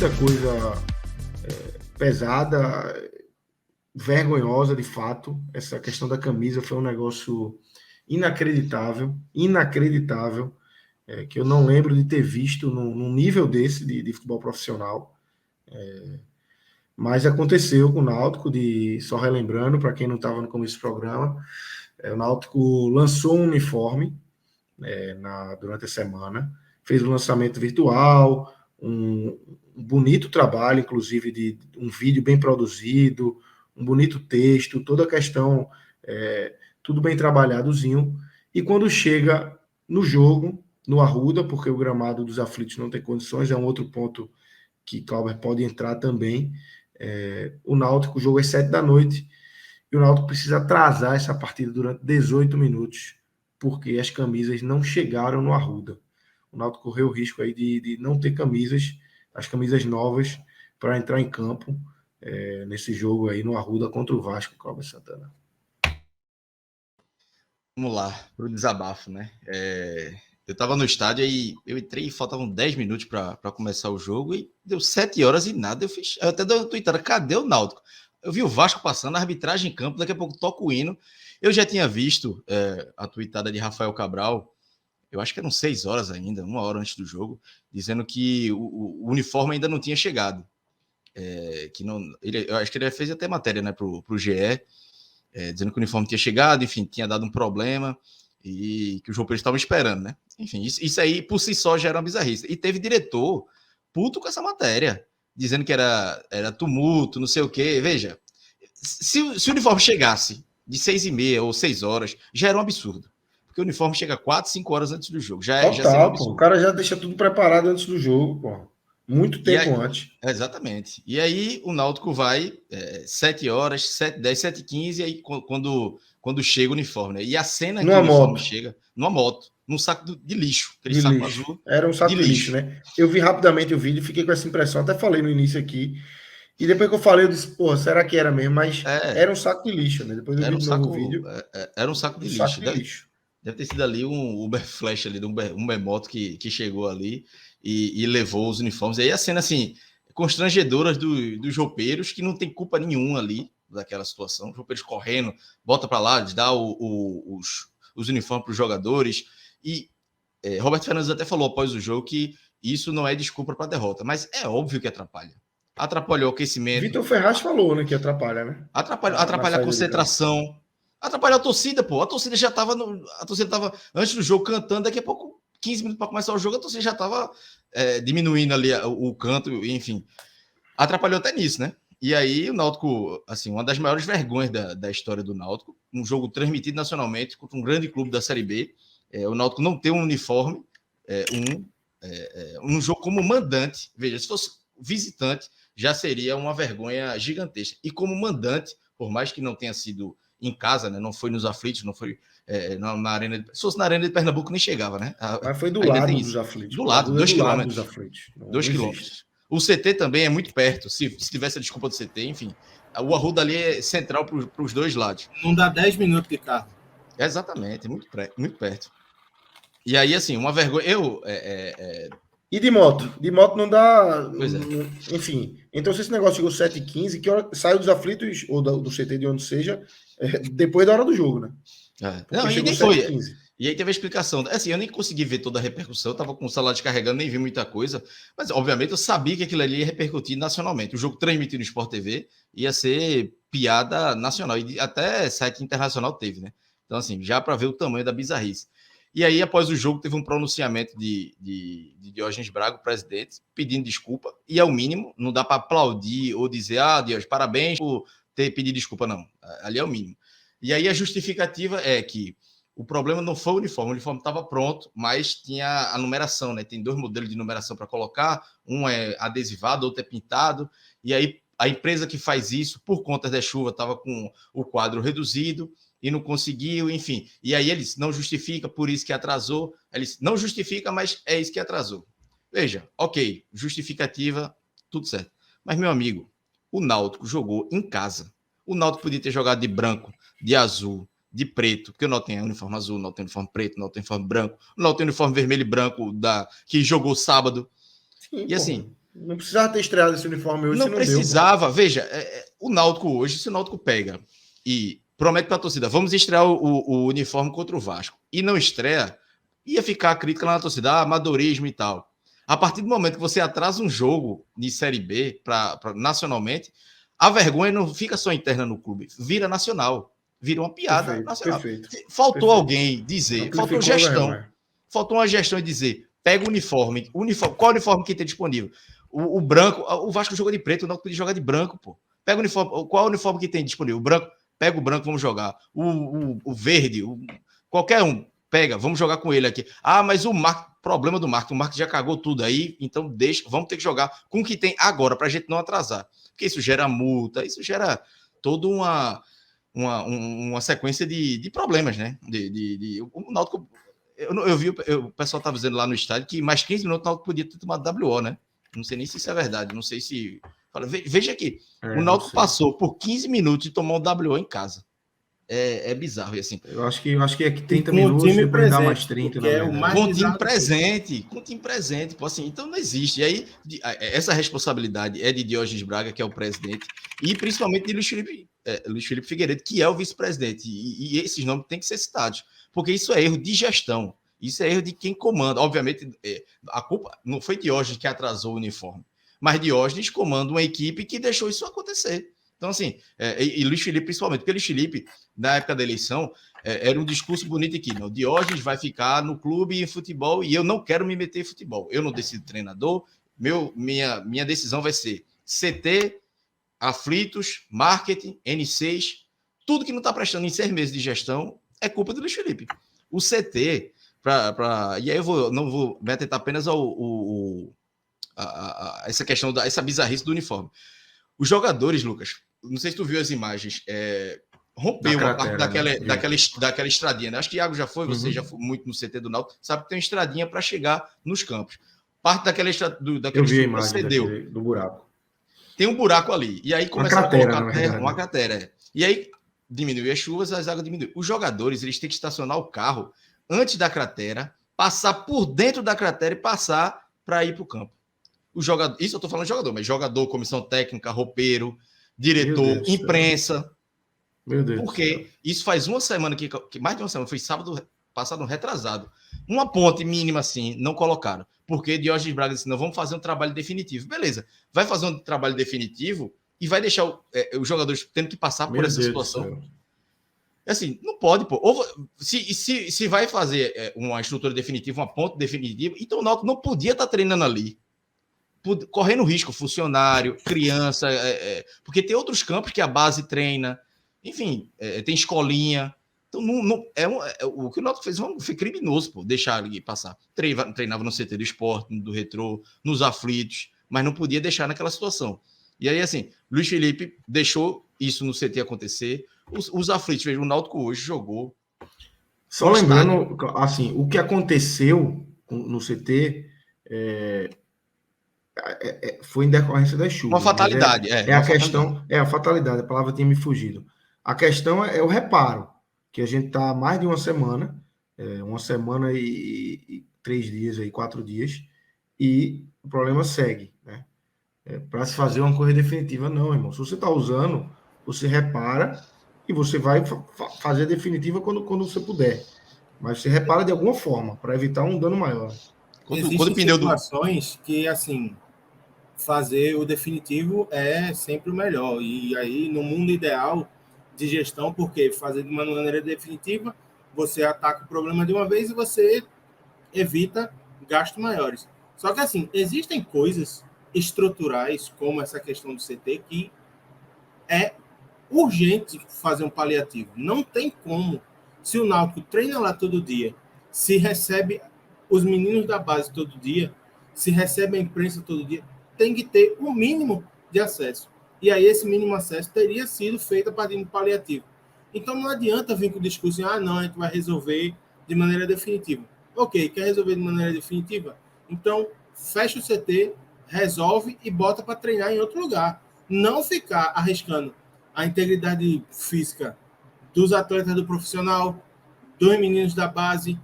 muita coisa pesada, vergonhosa de fato. Essa questão da camisa foi um negócio inacreditável, que eu não lembro de ter visto num nível desse de futebol profissional. Mas aconteceu com o Náutico, só relembrando, para quem não estava no começo do programa, o Náutico lançou um uniforme durante a semana, fez um lançamento virtual, um bonito trabalho, inclusive, de um vídeo bem produzido, um bonito texto, toda a questão, tudo bem trabalhadozinho. E quando chega no jogo, no Arruda, porque o gramado dos aflitos não tem condições, é um outro ponto que Clauber pode entrar também. O Náutico, o jogo é 7 da noite, e o Náutico precisa atrasar essa partida durante 18 minutos, porque as camisas não chegaram no Arruda. O Náutico correu o risco aí de não ter as camisas novas, para entrar em campo nesse jogo aí no Arruda contra o Vasco, Cláudio Santana. Vamos lá, para o desabafo, né? Eu estava no estádio e eu entrei e faltavam 10 minutos para começar o jogo e deu 7 horas e nada. Eu até dei uma tweetada, cadê o Náutico? Eu vi o Vasco passando, a arbitragem em campo, daqui a pouco toca o hino. Eu já tinha visto a tweetada de Rafael Cabral, eu acho que eram 6 horas ainda, 1 hora antes do jogo, dizendo que o uniforme ainda não tinha chegado. Eu acho que ele fez até matéria, né, para o GE, dizendo que o uniforme tinha chegado, enfim, tinha dado um problema e que os roupeiros estavam esperando, né? Enfim, isso aí por si só já era uma bizarrice. E teve diretor puto com essa matéria, dizendo que era tumulto, não sei o quê. Veja, se o uniforme chegasse de 6h30 ou 6 horas, já era um absurdo. Porque o uniforme chega 4, 5 horas antes do jogo. Já seria um absurdo. O cara já deixa tudo preparado antes do jogo, pô. Muito tempo antes. Exatamente. E aí o Náutico vai 7 horas, 7h10, 7h15, aí quando chega o uniforme, né? E a cena que o uniforme chega, numa moto, num saco de lixo, aquele saco azul. Era um saco de lixo, né? Eu vi rapidamente o vídeo e fiquei com essa impressão, até falei no início aqui. E depois que eu falei, eu disse, pô, será que era mesmo? Mas era um saco de lixo, né? Depois eu vi de novo o vídeo. Era um saco de lixo. Deve ter sido ali um Uber Flash, ali, um Uber Moto que chegou ali e levou os uniformes. E aí a cena, assim, constrangedora dos roupeiros, que não tem culpa nenhuma ali daquela situação. Os roupeiros correndo, bota para lá, dá os uniformes para os jogadores. E Roberto Fernandes até falou após o jogo que isso não é desculpa para a derrota, mas é óbvio que atrapalha. Atrapalhou o aquecimento. Vitor Ferraz falou, né, que atrapalha, né? Atrapalha a concentração. Atrapalha a torcida, pô. A torcida já estava antes do jogo cantando, daqui a pouco, 15 minutos para começar o jogo, a torcida já estava diminuindo ali o canto, enfim. Atrapalhou até nisso, né? E aí o Náutico, assim, uma das maiores vergonhas da história do Náutico, um jogo transmitido nacionalmente contra um grande clube da Série B, o Náutico não ter um uniforme, um jogo como mandante, veja, se fosse visitante, já seria uma vergonha gigantesca. E como mandante, por mais que não tenha sido em casa, né? Não foi nos aflitos, não foi na arena. Se fosse na arena de Pernambuco, nem chegava, né? Mas foi do lado dos aflitos. Do lado, 2 quilômetros. 2 quilômetros. O CT também é muito perto. Se tivesse a desculpa do CT, enfim. O Arruda ali é central para os dois lados. Não dá 10 minutos de carro. Exatamente, muito perto. E aí, assim, uma vergonha. E de moto? De moto não dá. Pois é. Enfim. Então, se esse negócio chegou 7h15, que hora saiu dos aflitos, ou do CT de onde seja, depois da hora do jogo, né? Não, e nem foi. E aí teve a explicação. Assim, eu nem consegui ver toda a repercussão, eu tava com o celular descarregando, nem vi muita coisa, mas obviamente eu sabia que aquilo ali ia repercutir nacionalmente. O jogo transmitido no Sport TV ia ser piada nacional, e até site internacional teve, né? Então, assim, já para ver o tamanho da bizarrice. E aí, após o jogo, teve um pronunciamento de Diógenes Braga, o presidente, pedindo desculpa, e é o mínimo, não dá para aplaudir ou dizer, Diógenes, parabéns por ter pedido desculpa, não. Ali é o mínimo. E aí a justificativa é que o problema não foi o uniforme estava pronto, mas tinha a numeração, né? Tem 2 modelos de numeração para colocar, um é adesivado, outro é pintado, e aí a empresa que faz isso, por conta da chuva, estava com o quadro reduzido e não conseguiu, enfim. E aí eles não justifica, por isso que atrasou. Eles não justifica, mas é isso que atrasou. Veja, ok, justificativa, tudo certo. Mas, meu amigo, o Náutico jogou em casa. O Náutico podia ter jogado de branco, de azul, de preto, porque o Náutico tem uniforme azul, o Náutico tem uniforme preto, o Náutico tem uniforme branco, o Náutico tem uniforme vermelho e branco que jogou sábado. Sim, e assim, Não precisava ter estreado esse uniforme hoje. Não precisava. Deu. Veja, o Náutico hoje, se o Náutico pega e promete para a torcida, vamos estrear o uniforme contra o Vasco, e não estreia, ia ficar a crítica lá na torcida, amadorismo e tal. A partir do momento que você atrasa um jogo de Série B nacionalmente, a vergonha não fica só interna no clube, vira nacional, vira uma piada nacional. Faltou alguém dizer, faltou gestão. Faltou uma gestão e dizer, pega o uniforme. Qual uniforme que tem disponível? O branco, o Vasco joga de preto, o Náutico podia jogar de branco, pô. Pega o uniforme, qual uniforme que tem disponível? O branco, pega o branco, vamos jogar. O verde, qualquer um, pega, vamos jogar com ele aqui. Ah, mas o problema do Marco, o Marco já cagou tudo aí, então vamos ter que jogar com o que tem agora, pra gente não atrasar. Porque isso gera multa, isso gera toda uma sequência de problemas, né? O Náutico, eu vi, o pessoal estava dizendo lá no estádio que mais 15 minutos o Náutico podia ter tomado WO, né? Não sei nem se isso é verdade, não sei se... Veja aqui, o Náutico passou por 15 minutos e tomou um WO em casa. É bizarro, e assim... Eu acho que é que 30 minutos e depois dá mais 30, com o time presente, pô, assim, então não existe. E aí, essa responsabilidade é de Diógenes Braga, que é o presidente, e principalmente de Luiz Felipe Figueiredo, que é o vice-presidente, e esses nomes têm que ser citados, porque isso é erro de gestão, isso é erro de quem comanda. Obviamente, a culpa não foi Diógenes que atrasou o uniforme, mas Diógenes comanda uma equipe que deixou isso acontecer. Então, assim, e Luiz Felipe principalmente, porque Luiz Felipe, na época da eleição, era um discurso bonito aqui, não, Diógenes vai ficar no clube e em futebol e eu não quero me meter em futebol, eu não decido treinador, minha decisão vai ser CT, aflitos, marketing, N6, tudo que não está prestando em 6 meses de gestão é culpa do Luiz Felipe. O CT, e aí não vou me atentar apenas essa questão, essa bizarrice do uniforme. Os jogadores, Lucas, não sei se tu viu as imagens, rompeu uma parte daquela estradinha, né? Acho que Iago já foi, você já foi muito no CT do Náutico, sabe que tem uma estradinha para chegar nos campos. Parte daquela estrada cedeu do buraco. Tem um buraco ali. E aí começaram a colocar uma cratera. E aí diminuiu as chuvas, as águas diminuem. Os jogadores, eles têm que estacionar o carro antes da cratera, passar por dentro da cratera e passar para ir para o campo. Isso eu estou falando de jogador, mas jogador, comissão técnica, roupeiro, diretor, imprensa. Meu Deus. Porque isso faz uma semana, que mais de uma semana, foi sábado passado, retrasado. Uma ponte mínima assim, não colocaram. Porque Diógenes Braga disse, não, vamos fazer um trabalho definitivo. Beleza, vai fazer um trabalho definitivo e vai deixar os jogadores tendo que passar por essa situação. Assim, não pode, pô. Ou, se vai fazer uma estrutura definitiva, uma ponte definitiva, então o Náutico não podia estar treinando ali. Correndo risco, funcionário, criança, porque tem outros campos que a base treina, enfim, tem escolinha. Então, o que o Náutico fez foi criminoso, pô, deixar ele passar. Treinava no CT do Esporte, do Retrô, nos aflitos, mas não podia deixar naquela situação. E aí, assim, Luiz Felipe deixou isso no CT acontecer. Os aflitos, veja, o Náutico hoje jogou. Só lembrando, assim, o que aconteceu no CT foi em decorrência das chuvas. Uma fatalidade, a questão, a fatalidade, a palavra tinha me fugido. A questão é o reparo, que a gente está mais de uma semana e 3 dias, 4 dias, e o problema segue, né? Para se fazer uma coisa definitiva, não, irmão. Se você está usando, você repara e você vai fazer a definitiva quando você puder. Mas você repara de alguma forma, para evitar um dano maior. Existem situações que, assim, fazer o definitivo é sempre o melhor. E aí, no mundo ideal de gestão, porque fazer de uma maneira definitiva, você ataca o problema de uma vez e você evita gastos maiores. Só que, assim, existem coisas estruturais, como essa questão do CT, que é urgente fazer um paliativo. Não tem como. Se o Náutico treina lá todo dia, se recebe os meninos da base todo dia, se recebe a imprensa todo dia, tem que ter o mínimo de acesso. E aí esse mínimo acesso teria sido feito a partir do paliativo. Então não adianta vir com o discurso, não, a gente vai resolver de maneira definitiva. Ok, quer resolver de maneira definitiva? Então fecha o CT, resolve e bota para treinar em outro lugar. Não ficar arriscando a integridade física dos atletas do profissional, dos meninos da base,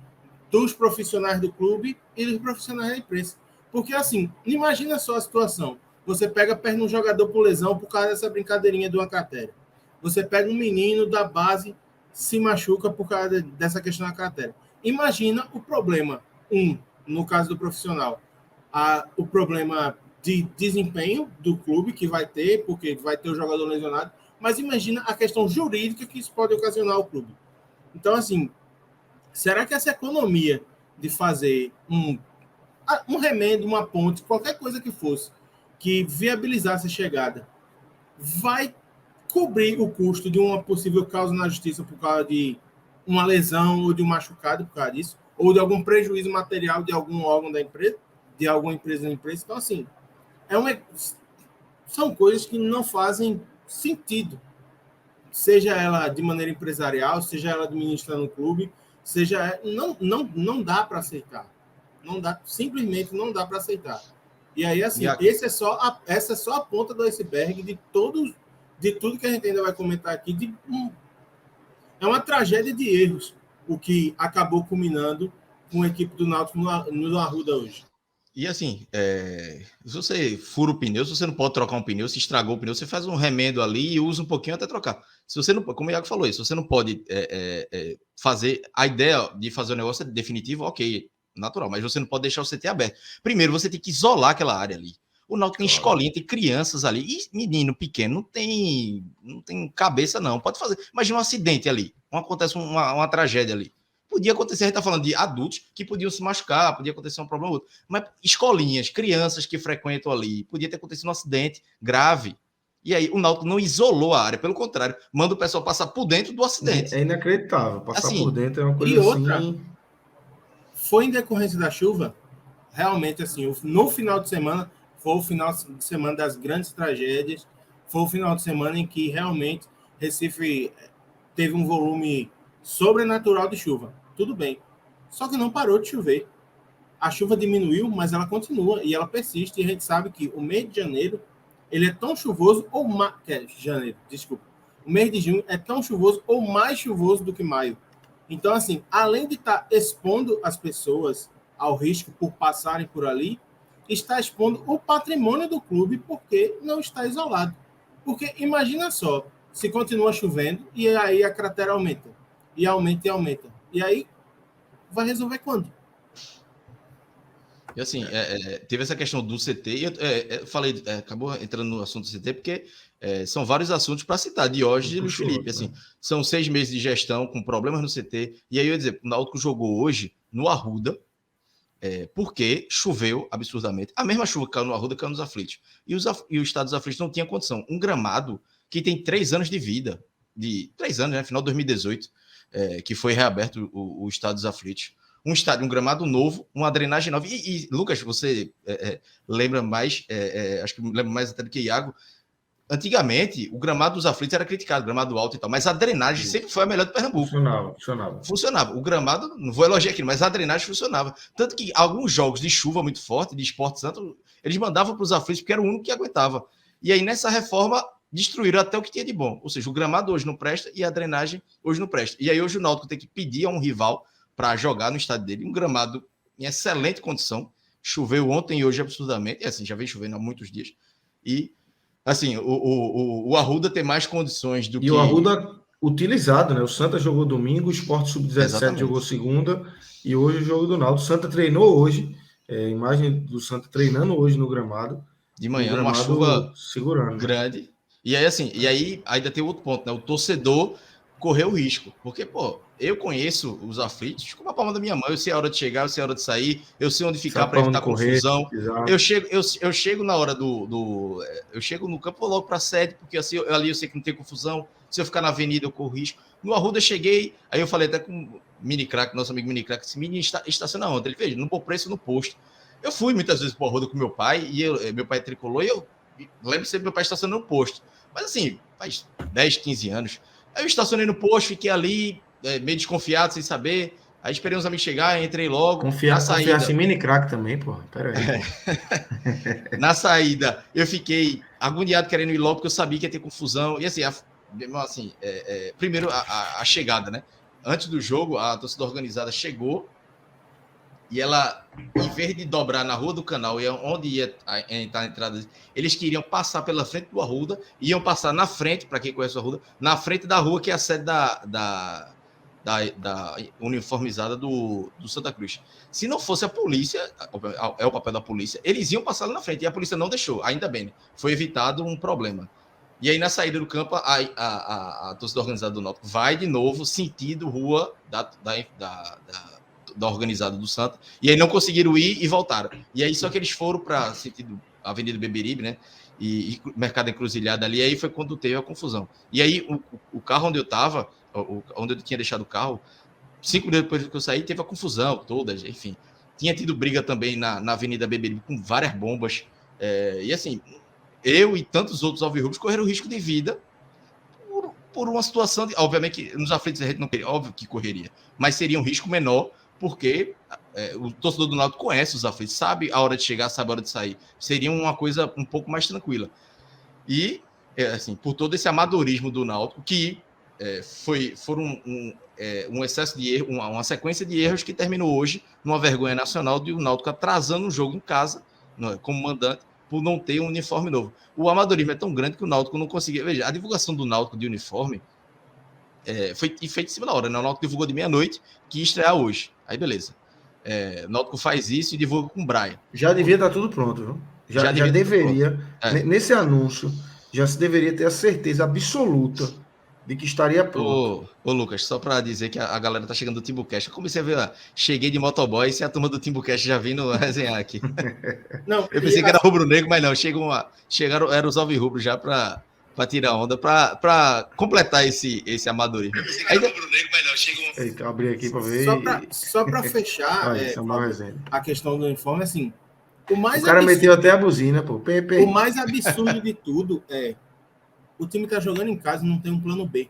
dos profissionais do clube e dos profissionais da imprensa. Porque, assim, imagina só a situação. Você perde um jogador por lesão por causa dessa brincadeirinha de uma cratera. Você pega um menino da base, se machuca por causa dessa questão da cratera. Imagina o problema, no caso do profissional, o problema de desempenho do clube que vai ter, porque vai ter o jogador lesionado, mas imagina a questão jurídica que isso pode ocasionar ao clube. Então, assim, será que essa economia de fazer um remendo, uma ponte, qualquer coisa que fosse, que viabilizasse a chegada, vai cobrir o custo de uma possível causa na justiça por causa de uma lesão ou de um machucado por causa disso, ou de algum prejuízo material de algum órgão da empresa, de alguma empresa da empresa? Então, assim, são coisas que não fazem sentido, seja ela de maneira empresarial, seja ela administrando o clube, não dá para aceitar. Simplesmente não dá para aceitar. E aí, assim, essa é só a ponta do iceberg de tudo que a gente ainda vai comentar aqui. É uma tragédia de erros o que acabou culminando com a equipe do Náutico no Arruda hoje. E assim, se você fura o pneu, se você não pode trocar um pneu, se estragou o pneu, você faz um remendo ali e usa um pouquinho até trocar. Se você não, como o Iago falou isso, se você não pode fazer, a ideia de fazer o negócio definitivo, ok, natural, mas você não pode deixar o CT aberto. Primeiro, você tem que isolar aquela área ali. O Náutico tem escolinha, tem crianças ali, e menino pequeno não tem cabeça não, pode fazer. Imagina um acidente ali, acontece uma tragédia ali. Podia acontecer, a gente está falando de adultos que podiam se machucar, podia acontecer um problema ou outro. Mas escolinhas, crianças que frequentam ali, podia ter acontecido um acidente grave. E aí o Náutico não isolou a área, pelo contrário, manda o pessoal passar por dentro do acidente. É inacreditável, passar assim, por dentro é uma coisa e outra, assim... Foi em decorrência da chuva, realmente, assim, no final de semana, foi o final de semana das grandes tragédias, foi o final de semana em que realmente Recife teve um volume sobrenatural de chuva. Tudo bem. Só que não parou de chover. A chuva diminuiu, mas ela continua e ela persiste. E a gente sabe que o mês de janeiro ele é tão chuvoso ou mais... O mês de junho é tão chuvoso ou mais chuvoso do que maio. Então, assim, além de estar expondo as pessoas ao risco por passarem por ali, está expondo o patrimônio do clube porque não está isolado. Porque imagina só, se continua chovendo e aí a cratera aumenta. E aumenta e aumenta. E aí vai resolver quando? E assim, teve essa questão do CT, e eu falei, acabou entrando no assunto do CT, porque são vários assuntos para citar, Diógenes e Luiz Felipe. Assim, são 6 meses de gestão com problemas no CT, e aí eu ia dizer, o Náutico jogou hoje no Arruda, porque choveu absurdamente. A mesma chuva que caiu no Arruda caiu nos Aflitos. E o estado dos Aflitos não tinha condição. Um gramado que tem 3 anos de vida, de 3 anos, né, final de 2018, que foi reaberto o estado dos Aflitos. Um gramado novo, uma drenagem nova. E Lucas, você lembra mais, acho que lembra mais até do que Iago, antigamente o gramado dos Aflitos era criticado, gramado alto e tal, mas a drenagem sempre foi a melhor do Pernambuco. Funcionava. O gramado, não vou elogiar aqui, mas a drenagem funcionava. Tanto que alguns jogos de chuva muito forte, de Esporte Santo, eles mandavam para os Aflitos porque era o único que aguentava. E aí nessa reforma destruíram até o que tinha de bom. Ou seja, o gramado hoje não presta e a drenagem hoje não presta. E aí hoje o Náutico tem que pedir a um rival para jogar no estádio dele, um gramado em excelente condição. Choveu ontem e hoje absurdamente, e assim, já vem chovendo há muitos dias. E, assim, o Arruda tem mais condições do que... E o Arruda utilizado, né? O Santa jogou domingo, o Sport Sub-17 jogou segunda, e hoje o jogo do Náutico. O Santa treinou hoje, imagem do Santa treinando hoje no gramado. De manhã, uma chuva segurando, grande. E aí, assim, ainda tem outro ponto, né? O torcedor correu risco. Porque, pô, eu conheço os Aflitos como a palma da minha mão. Eu sei a hora de chegar, eu sei a hora de sair, eu sei onde ficar para evitar confusão. Eu chego na hora eu chego no campo, vou logo para a sede, porque assim, ali eu sei que não tem confusão. Se eu ficar na avenida, eu corro risco. No Arruda, eu cheguei, aí eu falei até com o Mini Crack, nosso amigo Mini Crack, esse menino estaciona onde? Ele fez, no bom preço no posto. Eu fui muitas vezes para o Arruda com meu pai, e meu pai tricolor, e eu lembro sempre meu pai estacionando no posto. Mas assim, faz 10, 15 anos. Aí eu estacionei no posto, fiquei ali, meio desconfiado, sem saber. Aí esperei uns amigos chegar, entrei logo. Confiasse em Mini Crack também, pô. Pera aí. Na saída, eu fiquei agoniado querendo ir logo, porque eu sabia que ia ter confusão. E assim, primeiro a chegada, né? Antes do jogo, a torcida organizada chegou E ela, em vez de dobrar na Rua do Canal, e onde ia entrar a entrada, eles queriam passar pela frente do Arruda, iam passar na frente, para quem conhece o Arruda, na frente da rua que é a sede da uniformizada do Santa Cruz. Se não fosse a polícia, é o papel da polícia, eles iam passar lá na frente, e a polícia não deixou, ainda bem, né? Foi evitado um problema. E aí, na saída do campo, a torcida organizada do Náutico vai de novo sentido rua da organizada do Santa, e aí não conseguiram ir e voltaram. E aí só que eles foram para sentido Avenida Beberibe, né? E Mercado Encruzilhada ali, aí foi quando teve a confusão. E aí o carro onde eu estava, onde eu tinha deixado o carro, 5 minutos depois que eu saí, teve a confusão toda, enfim. Tinha tido briga também na Avenida Beberibe com várias bombas. E assim, eu e tantos outros alvirrubros correram risco de vida por uma situação, obviamente que nos aflitos a gente não queria, óbvio que correria, mas seria um risco menor, porque o torcedor do Náutico conhece os aflitos, sabe a hora de chegar, sabe a hora de sair. Seria uma coisa um pouco mais tranquila. E, assim, por todo esse amadorismo do Náutico, que foram um excesso de erro, uma sequência de erros que terminou hoje numa vergonha nacional de o Náutico atrasando o jogo em casa, como mandante, por não ter um uniforme novo. O amadorismo é tão grande que o Náutico não conseguia... Veja, a divulgação do Náutico de uniforme foi feita em cima da hora, né? O Náutico divulgou de meia-noite, que ia estrear hoje. Aí, beleza. O Náutico faz isso e divulga com o Brian. Já devia estar tudo pronto, viu? Já deveria, nesse anúncio, já se deveria ter a certeza absoluta de que estaria pronto. Ô Lucas, só para dizer que a galera tá chegando do Timbucast. Eu comecei a ver, cheguei de motoboy e a turma do Timbucast já vindo resenhar aqui. Não, eu pensei que era rubro-negro, mas não, chegaram, eram os alvirrubros já para tirar onda, para completar esse amadorismo. Ainda... Eita, abri aqui para ver. Só para fechar a questão do uniforme, assim, o cara meteu até a buzina, pô. O mais absurdo de tudo o time tá jogando em casa e não tem um plano B.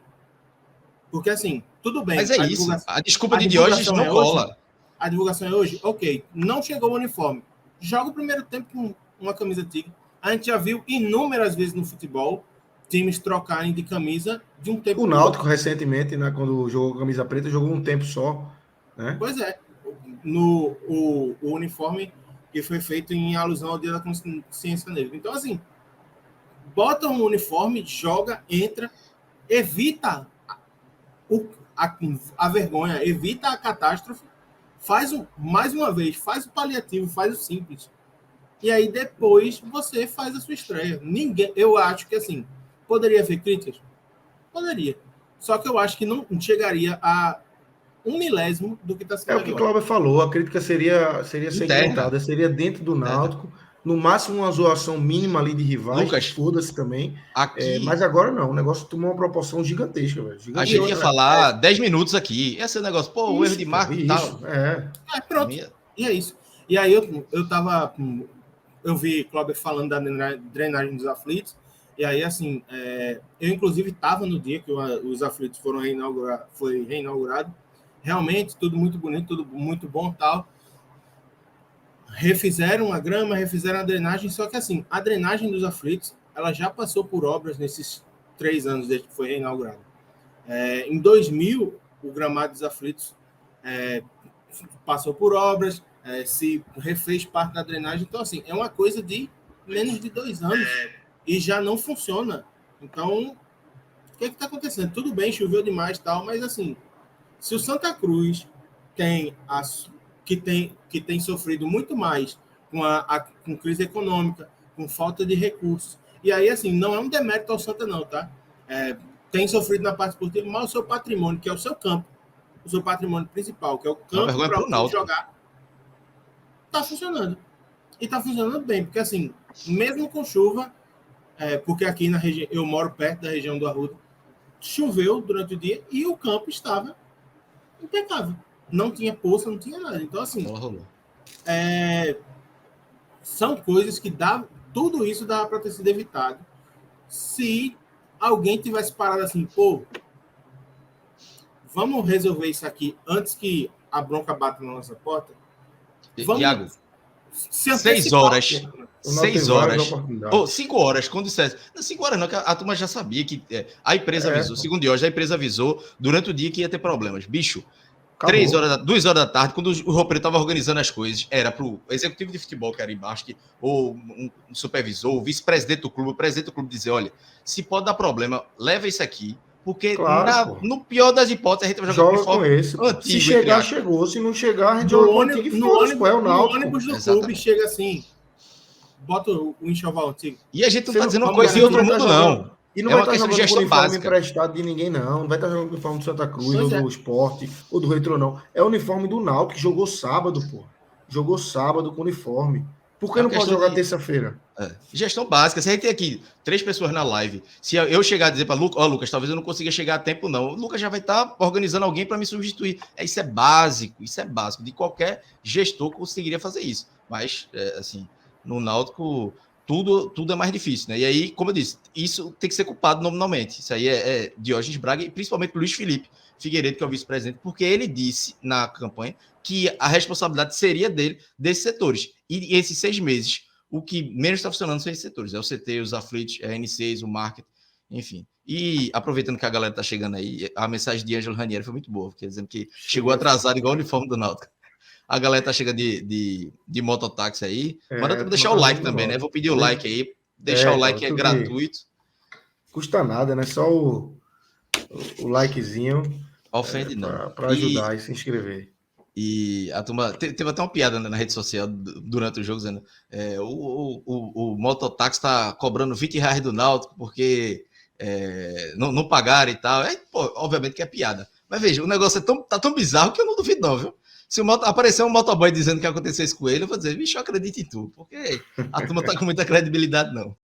Porque, assim, tudo bem. Mas isso. A desculpa de Diógenes não cola. A divulgação é hoje? Ok. Não chegou o uniforme. Joga o primeiro tempo com uma camisa tigre. A gente já viu inúmeras vezes no futebol times trocarem de camisa de um tempo. O Náutico, recentemente, né, quando jogou camisa preta, jogou um tempo só. Né? Pois é. O uniforme que foi feito em alusão ao Dia da Consciência Negra. Então, assim, bota um uniforme, joga, entra, evita a vergonha, evita a catástrofe, mais uma vez, faz o paliativo, faz o simples. E aí depois você faz a sua estreia. Eu acho que, assim, poderia haver críticas? Poderia. Só que eu acho que não chegaria a 1/1000 do que está sendo. É o que o Cláudio falou, a crítica seria segmentada, seria dentro do Náutico, no máximo uma zoação mínima ali de rivais, Lucas, foda-se também. Aqui... mas agora não, o negócio tomou uma proporção gigantesca, velho. A gente ia falar 10 minutos aqui. Esse negócio, o erro de marketing e tal. Pronto. E é isso. E aí eu vi Cláudio falando da drenagem dos aflitos, e aí, assim, eu inclusive estava no dia que os aflitos foi reinaugurado. Realmente, tudo muito bonito, tudo muito bom, tal. Refizeram a grama, refizeram a drenagem, só que, assim, a drenagem dos aflitos, ela já passou por obras nesses 3 anos desde que foi reinaugurado. Em 2000, o gramado dos aflitos passou por obras, se refez parte da drenagem. Então, assim, é uma coisa de menos de 2 anos e já não funciona. Então, o que está acontecendo? Tudo bem, choveu demais e tal, mas, assim, se o Santa Cruz que tem sofrido muito mais com crise econômica, com falta de recursos, e aí, assim, não é um demérito ao Santa, não, tá? Tem sofrido na parte esportiva, mas o seu patrimônio, que é o seu campo, o seu patrimônio principal, que é o campo para você jogar, está funcionando. E está funcionando bem, porque, assim, mesmo com chuva, porque aqui na região, eu moro perto da região do Arruda, choveu durante o dia e o campo estava impecável. Não tinha poça, não tinha nada. Então, assim, são coisas que tudo isso dava para ter sido evitado se alguém tivesse parado assim, vamos resolver isso aqui antes que a bronca bata na nossa porta. Iago, 6 horas. 6 horas. 5 horas, quando dissesse. Não, 5 horas não, que a turma já sabia que a empresa avisou. Segundo Diógenes, a empresa avisou durante o dia que ia ter problemas. Bicho, 2 horas da tarde, quando o roupeiro estava organizando as coisas, era para o executivo de futebol, que era embaixo, ou um supervisor, o vice-presidente do clube, o presidente do clube dizer, olha, se pode dar problema, leva isso aqui, porque no pior das hipóteses a gente vai jogar com uniforme antigo. Se chegar, chegou. Se não chegar, a gente joga com antigo e foda-se, é o Náutico. O ônibus do clube chega assim, bota o enxoval antigo. E a gente não está dizendo uma coisa em outro mundo, não. E não vai estar jogando com o uniforme emprestado de ninguém, não. Não vai estar jogando com o uniforme do Santa Cruz, ou do Sport, ou do Retro, não. É o uniforme do Náutico, que jogou sábado, pô. Jogou sábado com o uniforme. Por que não pode jogar terça-feira? Gestão básica. Se a gente tem aqui 3 pessoas na live, se eu chegar a dizer para Lucas, Lucas, talvez eu não consiga chegar a tempo, não. O Lucas já vai estar organizando alguém para me substituir. Isso é básico. De qualquer gestor conseguiria fazer isso. Mas, assim, no Náutico... Tudo é mais difícil, né? E aí, como eu disse, isso tem que ser culpado nominalmente. Isso aí é Diógenes Braga e principalmente Luiz Felipe Figueiredo, que é o vice-presidente, porque ele disse na campanha que a responsabilidade seria dele, desses setores. E esses 6 meses, o que menos está funcionando são esses setores. É o CT, os aflitos, a N6, o marketing, enfim. E aproveitando que a galera está chegando aí, a mensagem de Ângelo Ranieri foi muito boa, porque dizendo que chegou atrasado igual o uniforme do Náutico. A galera tá chegando de mototáxi aí. Manda tu deixar o like também, né? Vou pedir o like aí. Deixar o like é gratuito. Custa nada, né? Só o likezinho. Ofende não. Para ajudar e se inscrever. E a turma... Teve até uma piada, né, na rede social durante o jogo, dizendo o mototáxi tá cobrando R$20 do Náutico porque não pagaram e tal. Pô, obviamente que é piada. Mas veja, o negócio tá tão bizarro que eu não duvido não, viu? Se aparecer um motoboy dizendo que aconteceu isso com ele, eu vou dizer, bicho, eu acredito em tu, porque a turma tá com muita credibilidade, não.